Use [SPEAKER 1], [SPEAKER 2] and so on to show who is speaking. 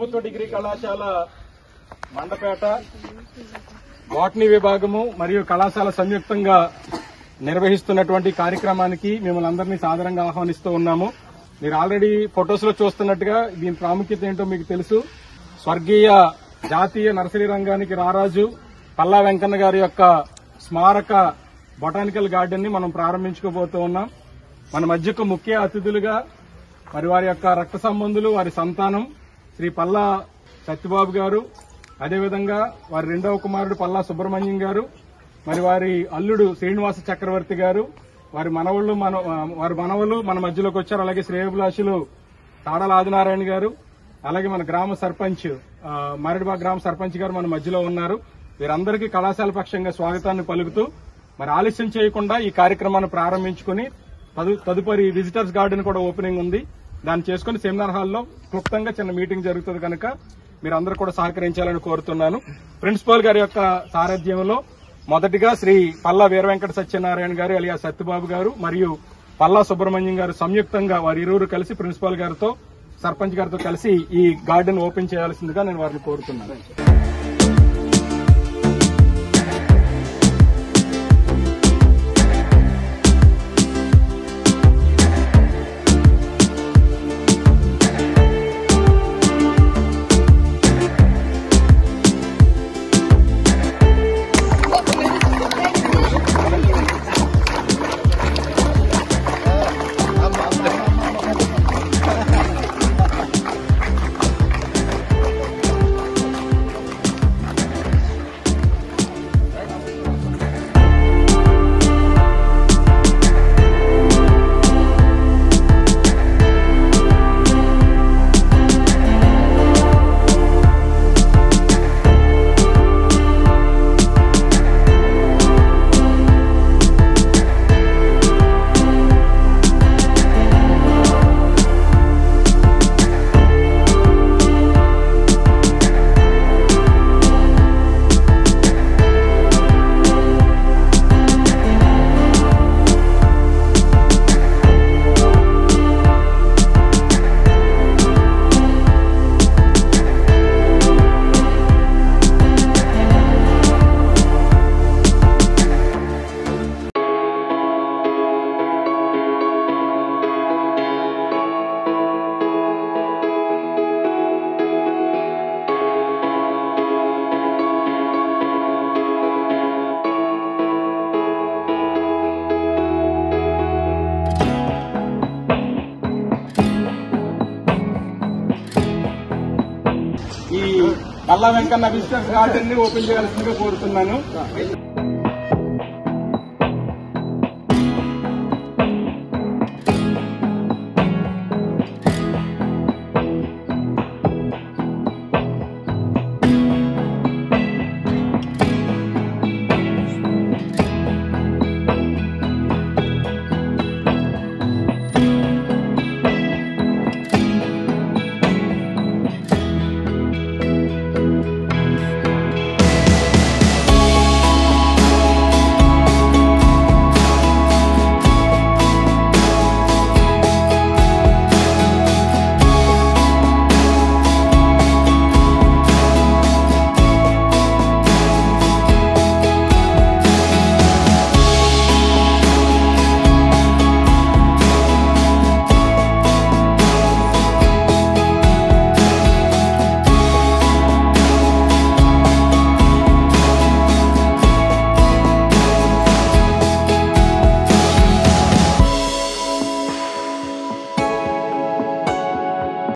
[SPEAKER 1] ప్రభుత్వ డిగ్రీ కళాశాల మండపేట బాటనీ విభాగము మరియు కళాశాల సంయుక్తంగా నిర్వహిస్తున్నటువంటి కార్యక్రమానికి మిమ్మల్ని అందరినీ సాదరంగా ఆహ్వానిస్తూ ఉన్నాము. మీరు ఆల్రెడీ ఫొటోస్ లో చూస్తున్నట్టుగా దీని ప్రాముఖ్యత ఏంటో మీకు తెలుసు. స్వర్గీయ జాతీయ నర్సరీ రంగానికి రారాజు పల్లా వెంకన్న గారి యొక్క స్మారక బొటానికల్ గార్డెన్ ని మనం ప్రారంభించుకోబోతూ ఉన్నాం. మన మధ్యకు ముఖ్య అతిథులుగా మరి వారి యొక్క రక్త సంబంధులు, వారి సంతానం శ్రీ పల్లా సత్యబాబు గారు, అదేవిధంగా వారి రెండవ కుమారుడు పల్లా సుబ్రహ్మణ్యం గారు, మరి వారి అల్లుడు శ్రీనివాస చక్రవర్తి గారు, వారి మనవలు మన మధ్యలోకి వచ్చారు. అలాగే శ్రేయోభిలాషులు తాడల ఆదినారాయణ గారు, అలాగే మన గ్రామ సర్పంచ్ మరడిబాగ్ గ్రామ సర్పంచ్ గారు మన మధ్యలో ఉన్నారు. వీరందరికీ కళాశాల పక్షంగా స్వాగతాన్ని పలుకుతూ మరి ఆలస్యం చేయకుండా ఈ కార్యక్రమాన్ని ప్రారంభించుకుని తదుపరి విజిటర్స్ గార్డెన్ కూడా ఓపెనింగ్ ఉంది. దాన్ని చేసుకుని సెమినార్ హాల్లో క్లుప్తంగా చిన్న మీటింగ్ జరుగుతుంది కనుక మీరందరూ కూడా సహకరించాలని కోరుతున్నాను. ప్రిన్సిపాల్ గారి యొక్క సారథ్యంలో మొదటిగా శ్రీ పల్లా వీర వెంకట సత్యనారాయణ గారు అలియా సత్యబాబు గారు మరియు పల్లా సుబ్రహ్మణ్యం గారు సంయుక్తంగా వారి ఇరువురు కలిసి ప్రిన్సిపాల్ గారితో సర్పంచ్ గారితో కలిసి ఈ గార్డెన్ ఓపెన్ చేయాల్సిందిగా నేను వారిని కోరుతున్నాను. ఈ పల్లా వెంకన్న విజిటర్స్ గార్డెన్ ని ఓపెన్ చేయాల్సిందిగా కోరుతున్నాను.